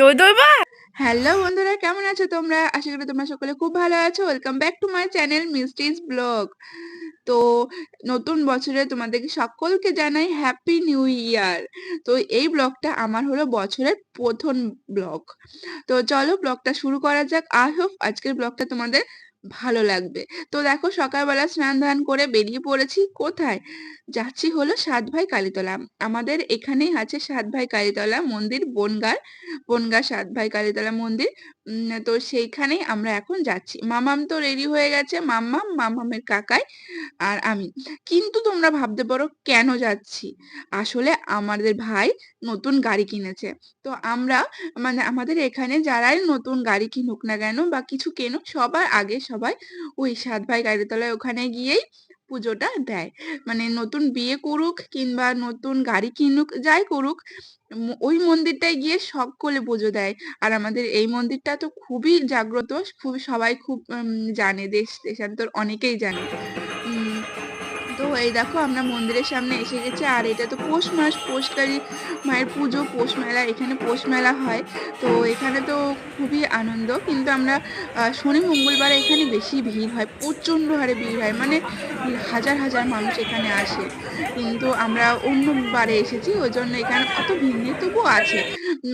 দই দই বা হ্যালো বন্ধুরা, কেমন আছো তোমরা? আশা করি তোমরা সকলে খুব ভালো আছো। Welcome back to my channel মিষ্টিস blog. তো নতুন বছরে তোমাদেরকে সকলকে জানাই হ্যাপি নিউ ইয়ার। তো এই ব্লগটা আমার হলো বছরের প্রথম ব্লগ। তো চলো ব্লগটা শুরু করা যাক। আই হোপ আজকের ব্লগটা তোমাদের ভালো লাগবে। তো দেখো সকালবেলা স্নান ধান করে বেরিয়ে পড়েছি। কোথায় যাচ্ছি? হলো সাতভাই কালীতলা। আমাদের এখানেই আছে সাতভাই কালীতলা মন্দির, বনগাঁ সাতভাই কালীতলা মন্দির। তো সেইখানেই আমরা এখন যাচ্ছি। মামাম তো রেডি হয়ে গেছে, মামামের কাকাই আর আমি। কিন্তু তোমরা ভাবতে পারো কেন যাচ্ছি? আসলে আমাদের ভাই নতুন গাড়ি কিনেছে। তো আমরা মানে আমাদের এখানে যারাই নতুন গাড়ি কিনুক না কেন বা কিছু কিনুক, সবার আগে সবাই ওই সাতভাই কালীতলায় ওখানে গিয়েই পুজোটা দেয়। মানে নতুন বিয়ে করুক কিংবা নতুন গাড়ি কিনুক, যাই করুক ওই মন্দিরটায় গিয়ে সকলে পুজো দেয়। আর আমাদের এই মন্দিরটা তো খুবই জাগ্রত, খুবই সবাই খুব জানে, দেশান্তর অনেকেই জানে। উম তো এই দেখো আমরা মন্দিরের সামনে এসে গেছি। আর এটা তো পৌষ মাস, পৌষকালী মায়ের পুজো, পৌষ মেলা, এখানে পৌষ মেলা হয়। তো এখানে তো খুবই আনন্দ। কিন্তু আমরা শনি মঙ্গলবারে এখানে বেশি ভিড় হয়, প্রচণ্ড হারে ভিড় হয়, মানে হাজার হাজার মানুষ এখানে আসে। কিন্তু আমরা অন্য বারে এসেছি, ওই জন্য এখানে অত ভিড় নেই, তবুও আছে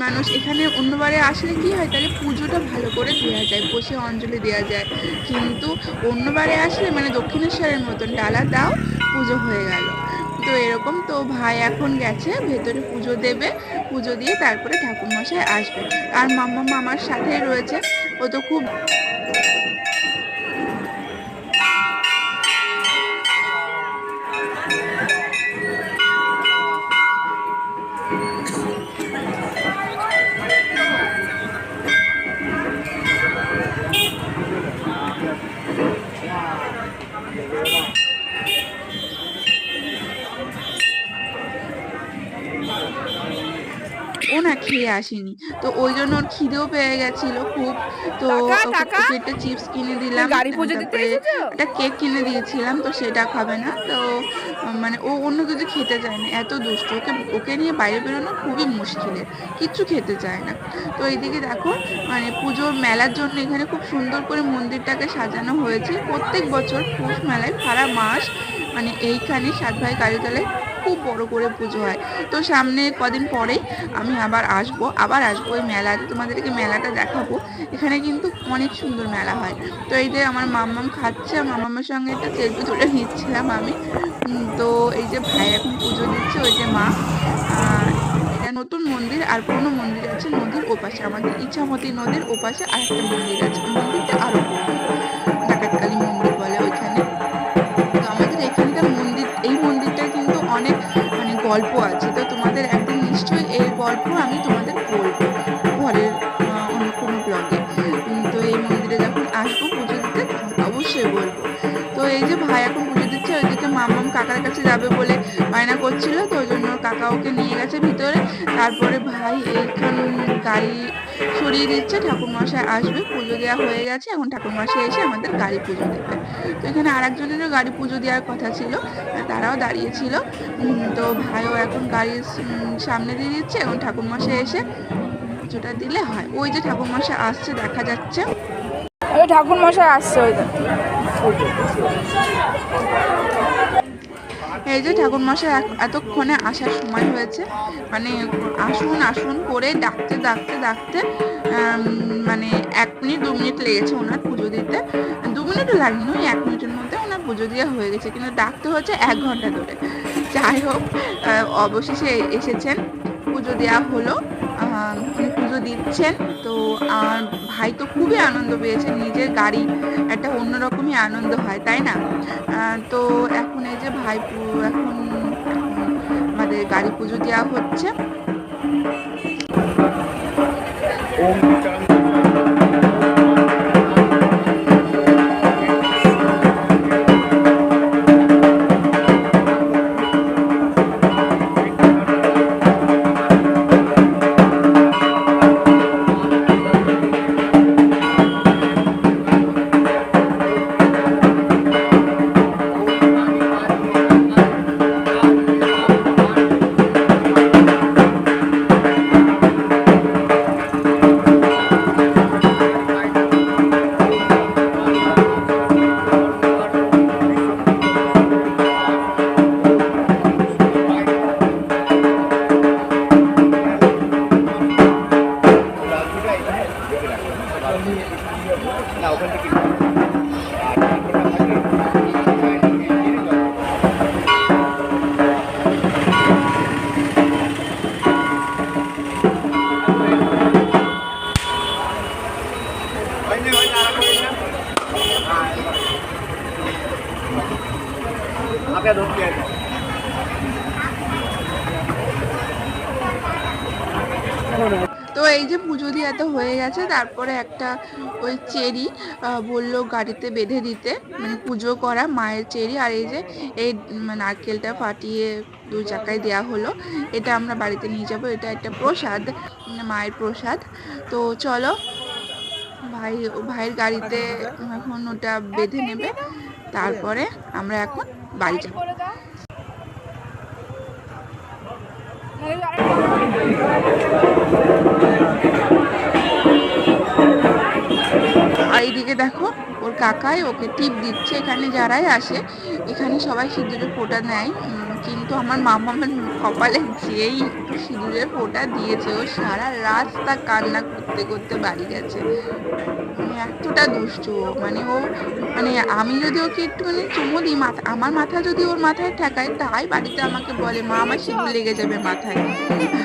মানুষ। এখানে অন্যবারে আসলে কি হয়, তাহলে পুজোটা ভালো করে দেওয়া যায়, বসে অঞ্জলি দেওয়া যায়। কিন্তু অন্যবারে আসলে মানে দক্ষিণেশ্বরের মতন ডালা দাও, পুজো হয়ে গেল। তো এরকম। তো ভাই এখন গেছে ভেতরে পুজো দেবে, পুজো দিয়ে তারপরে ঠাকুরমশাই আসবে। আর মাম্মা আমার সাথেই রয়েছে, ও তো খুব ও না খেয়ে আসেনি। তো ওই জন্য ওর খিদেও পেয়ে গেছিল খুব। তো টাকা ওকে টাকা ওকে একটা চিপস কিনে তুমি দিলাম, গাড়ি পুজো দিতে তারপরে এসেছো? একটা কেক কিনে দিয়েছিলাম, তো সেটা খাবে না। তো মানে ও অন্য কিছু খেতে চায় না, এত দুষ্টু। ওকে ওকে নিয়ে বাইরে বেরোনো খুবই মুশকিলের, কিচ্ছু খেতে চায় না। তো এইদিকে দেখো মানে পুজোর মেলার জন্য এখানে খুব সুন্দর করে মন্দিরটাকে সাজানো হয়েছে। প্রত্যেক বছর পৌষ মেলায় সারা মাস মানে এইখানে সাতভাই কালীতলায় খুব বড় করে পুজো হয়। তো সামনে কদিন পরেই আমি আবার আসবো এই মেলাতে, তোমাদেরকে মেলাটা দেখাবো। এখানে কিন্তু অনেক সুন্দর মেলা হয়। তো এই যে আমার মাম্মাম খাচ্ছে, মাম্মামের সঙ্গে একটা সেলফি তুলে নিচ্ছিলাম আমি। তো এই যে ভাই এখন পুজো দিচ্ছে, ওই যে মা। এটা নতুন মন্দির, আর পুরনো মন্দির আছে নদীর ওপাশে, আমাদের ইছামতি নদীর ওপাশে আর একটা মন্দির আছে। ওই মন্দিরটা আরো পুরনো, ডাকাতকালী মন্দির বলে ওইখানে। তো আমাদের এখানকার মন্দির, এই মন্দিরটার কিন্তু অনেক মানে গল্প আছে। তো তোমাদের একদিন নিশ্চয়ই এর গল্প আমি তোমাদের বলবো পরের অন্য কোনো ব্লগে। তো এই মন্দিরে যখন আসবো পুজো দিতে তখন অবশ্যই বলবো। তো এই যে ভাই এখন পুজো দিচ্ছে, ওইদিকে মামাম কাকার কাছে যাবে বলে বায়না করছিল, তো ওই জন্য কাকা ওকে নিয়ে গেছে ভিতরে। তারপরে ভাই এইখান গাড়ি সরিয়ে দিচ্ছে, ঠাকুরমশাই আসবে, পুজো দেওয়া হয়ে গেছে, এখন ঠাকুরমশাই এসে আমাদের গাড়ি পুজো দেবে। তো এখানে আরেকজনেরও গাড়ি পুজো দেওয়ার কথা ছিল, তারাও দাঁড়িয়েছিল। তো ভাইও এখন গাড়ির সামনে দিয়ে দিচ্ছে, এখন ঠাকুরমশাই এসে পুজোটা দিলে হয়। ওই যে ঠাকুরমশাই আসছে, দেখা যাচ্ছে। ওই ঠাকুর মশাই আসছে ওই তো। এই যে ঠাকুরমশাই এতক্ষণে আসার সময় হয়েছে। মানে আসুন আসুন করে ডাকতে ডাকতে ডাকতে মানে 1 মিনিট 2 মিনিট লেগেছে ওনার পুজো দিতে। 2 মিনিটও লাগেনি, ওই 1 মিনিটের মধ্যে ওনার পুজো দেওয়া হয়ে গেছে, কিন্তু ডাকতে হচ্ছে 1 ঘন্টা ধরে। যাই হোক অবশেষে এসেছেন, পুজো দেওয়া হলো। উনি পুজো দিচ্ছেন। তো আমার ভাই তো খুবই আনন্দ পেয়েছে, নিজের গাড়ি একটা অন্যরকমই আনন্দ হয়, তাই না? তো এখন এই যে এখন এখন আমাদের গাড়ি পুজো দেওয়া হচ্ছে। তো এই যে পুজো দিয়ে তো হয়ে গেছে, তারপরে একটা ওই চেরি বললো গাড়িতে বেঁধে দিতে, মানে পুজো করা মায়ের চেরি। আর এই যে এই নারকেলটা ফাটিয়ে 2 চাকায় দেওয়া হলো, এটা আমরা বাড়িতে নিয়ে যাব। এটা একটা প্রসাদ, মায়ের প্রসাদ। তো চলো, ভাইয়ের গাড়িতে এখন ওটা বেঁধে নেবে, তারপরে আমরা এখন বাড়ি যাব। আর এইদিকে দেখো ওর কাকাই ওকে টিপ দিচ্ছে। এখানে যারাই আসে এখানে সবাই সিঁদুরের ফোঁটা নেয়, কিন্তু আমার মামা আমার কপালে যেই একটু সিঁদুরের ফোঁটা দিয়েছে, ও সারা রাস্তা কান্না করতে করতে বাড়ি গেছে। মানে এতটা দুষ্টু ও, মানে আমি যদি ওকে একটু মানে চুমো দিই, আমার মাথা যদি ওর মাথায় ঠেকায়, তাই বাড়িতে আমাকে বলে মা আমার সিঁদুর লেগে যাবে মাথায়।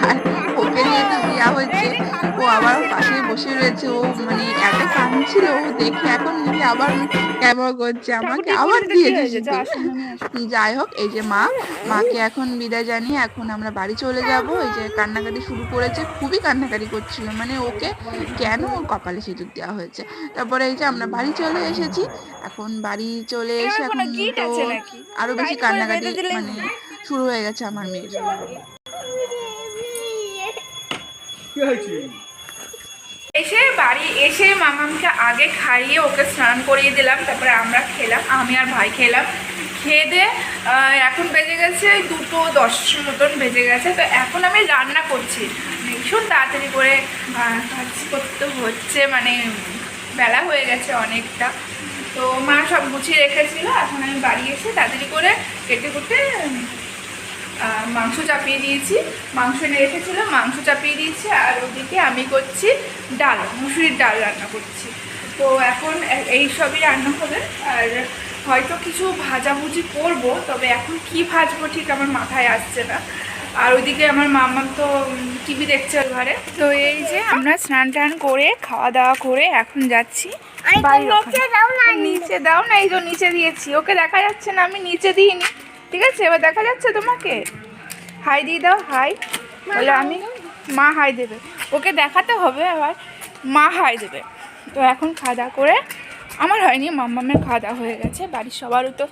আর ওকে যেহেতু দেওয়া হয়েছে, ও আবার পাশে বসে রয়েছে। ও মানে এত কাঁদছিল, ও দেখে এখন নিজে আবার কেমন করছে, আমাকে আবার দিয়েছে সিঁদুর। যাই হোক, এই যে মাকে এখন বিদায় জানিয়ে এখন আমরা বাড়ি চলে যাব। এই যে কান্নাকাটি শুরু করেছে, খুবই কান্নাকাটি করছিল, মানে ওকে কেন ওর কপালে সিঁদুর দেওয়া হয়েছে। তারপরে এই যে আমরা বাড়ি চলে এসেছি। এখন বাড়ি চলে এসে এখন তো আরো বেশি কান্নাকাটি মানে শুরু হয়ে গেছে আমার মেয়ের। এসে বাড়ি এসে মামামকে আগে খাইয়ে ওকে স্নান করিয়ে দিলাম, তারপরে আমরা খেলাম, আমি আর ভাই খেলাম। খেয়ে দিয়ে এখন বেজে গেছে 2:10 মতন বেজে গেছে। তো এখন আমি রান্না করছি, ভীষণ তাড়াতাড়ি করে কাজ করতে হচ্ছে, মানে বেলা হয়ে গেছে অনেকটা। তো মা সব গুছিয়ে রেখেছিল, এখন আমি বাড়ি এসে তাড়াতাড়ি করে কেটে কুটে মাংস চাপিয়ে দিয়েছি। মাংস এনে রেখেছিলাম, মাংস চাপিয়ে দিয়েছি। আর ওদিকে আমি করছি ডাল, মুসুরির ডাল রান্না করছি। তো এখন এই সবই রান্না হবে, আর হয়তো কিছু ভাজাভুজি করব, তবে এখন কি ভাজবো ঠিক আমার মাথায় আসছে না। আর ওইদিকে আমার মামা তো টিভি দেখছে ওই ঘরে। তো এই যে আমরা স্নান টান করে খাওয়া দাওয়া করে এখন যাচ্ছি নিচে। দাও না, এই যে নিচে দিয়েছি, ওকে দেখা যাচ্ছে না, আমি নিচে দিইনি। ঠিক আছে, এবার দেখা যাচ্ছে তোমাকে? হাই দিয়ে দাও, হাই বলে আমি, মা হাই দেবে, ওকে দেখাতে হবে আবার, মা হাই দেবে। তো এখন খাওয়া দাওয়া করে, আমার হয়নি, মাম্মামের খাওয়া দাওয়া হয়ে গেছে, বাড়ির সবারও তো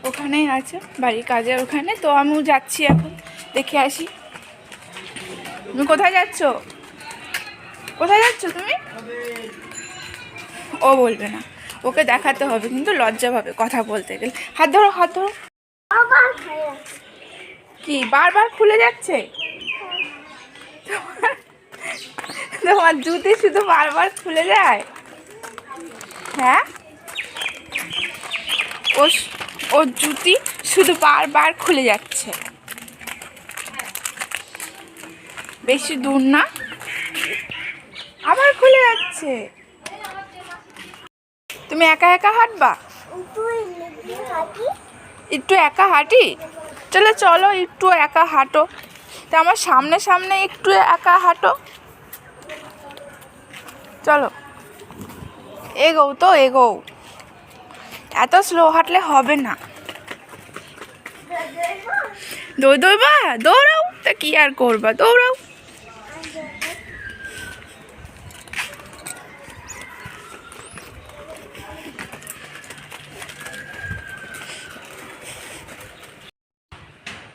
ওখানেই আছে, বাড়ির কাজের ওখানে। তো আমিও যাচ্ছি, এখন দেখে আসি। তুমি কোথায় যাচ্ছ? কোথায় যাচ্ছ তুমি? ও বলবে না, ওকে দেখাতে হবে, কিন্তু লজ্জা পাবে কথা বলতে গেলে। হাত ধরো, হাত ধরো। কি বারবার খুলে যাচ্ছে? তোমার জুতি শুধু বারবার খুলে যায়? হ্যাঁ, ও জুতি শুধু বারবার খুলে যাচ্ছে। বেশি দূর না, আবার খুলে যাচ্ছে। তুমি একা একা হাঁটবা? একটু একা হাঁটি? চলো চলো, একটু একা হাঁটো। তা আমার সামনে সামনে একটু একা হাঁটো, চলো। এগোও তো, এগোও, এত স্লো হাঁটলে হবে না। দৌড়বা? দৌড়াও, তা কি আর করবা, দৌড়াও।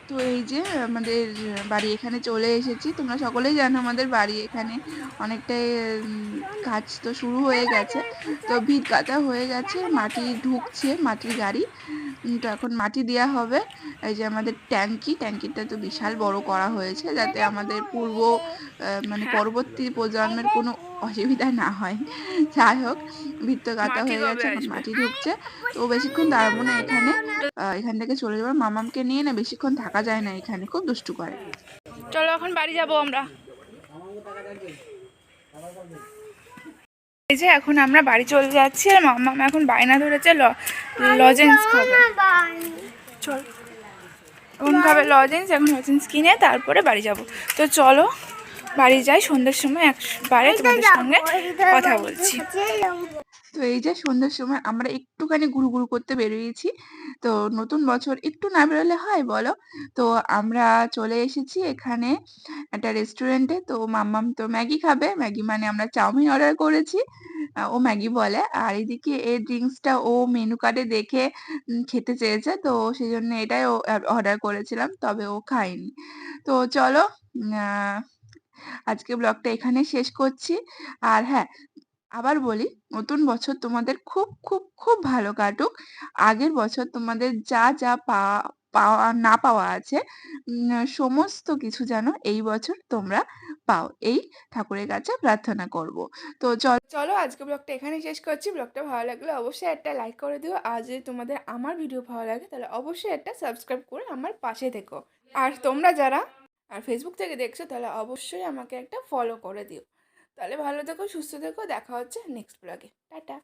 তো এই যে আমাদের বাড়ি এখানে চলে এসেছি। তোমরা সকলেই জানো আমাদের বাড়ি এখানে অনেকটাই কাজ তো শুরু হয়ে গেছে। তো ভিত গাঁথা হয়ে গেছে, মাটি ঢুকছে, মাটির গাড়ি। তো এখন মাটি দেওয়া হবে। এই যে আমাদের ট্যাঙ্কিটা তো বিশাল বড় করা হয়েছে, যাতে আমাদের মানে পরবর্তী প্রজন্মের কোনো অসুবিধা না হয়। যাই হোক, ভিত তো গাঁথা হয়ে গেছে, এখন মাটি ঢুকছে। তো বেশিক্ষণ দাঁড়াবো না এখানে, এখান থেকে চলে যাবো। মামামকে নিয়ে না বেশিক্ষণ থাকা যায় না এখানে, খুব দুষ্টু করে। চলো এখন বাড়ি যাবো আমরা। এই যে এখন আমরা বাড়ি চলে যাচ্ছি আর মাম্মাম এখন বায়না ধরেছে লজেন্স খাবে। চল এখন খাবে লজেন্স, এখন লজেন্স কিনে তারপরে বাড়ি যাব। তো চলো বাড়ি যাই, সন্ধ্যের সময় একবারে তোমাদের সঙ্গে কথা বলছি। তো এই যে সন্ধ্যার সময় আমরা একটুখানি ঘুরু করতে বেরিয়েছি। তো নতুন বছর একটু না বেরোলে হয় বলো? তো আমরা চলে এসেছি এখানে একটা রেস্টুরেন্টে। তো মাম্মাম তো ম্যাগি খাবে, ম্যাগি মানে আমরা চাউমিন অর্ডার করেছি, ও ম্যাগি বলে। আর এদিকে এই ড্রিঙ্কসটা ও মেনু কার্ডে দেখে খেতে চেয়েছে, তো সেই জন্য এটাই ও অর্ডার করেছিলাম, তবে ও খায়নি। তো চলো আজকে ব্লগটা এখানে শেষ করছি। আর হ্যাঁ, আবার বলি, নতুন বছর তোমাদের খুব খুব খুব ভালো কাটুক। আগের বছর তোমাদের যা যা পাওয়া না পাওয়া আছে, সমস্ত কিছু যেন এই বছর তোমরা পাও, এই ঠাকুরের কাছে প্রার্থনা করব। তো চলো আজকে ব্লগটা এখানেই শেষ করছি। ব্লগটা ভালো লাগলে অবশ্যই একটা লাইক করে দিও। আর যদি তোমাদের আমার ভিডিও ভালো লাগে তাহলে অবশ্যই একটা সাবস্ক্রাইব করে আমার পাশে থেকো। আর তোমরা যারা আর ফেসবুক থেকে দেখছো তাহলে অবশ্যই আমাকে একটা ফলো করে দিও। তাহলে ভালো থেকো, সুস্থ থেকো, দেখা হচ্ছে নেক্সট ব্লগে। টাটা।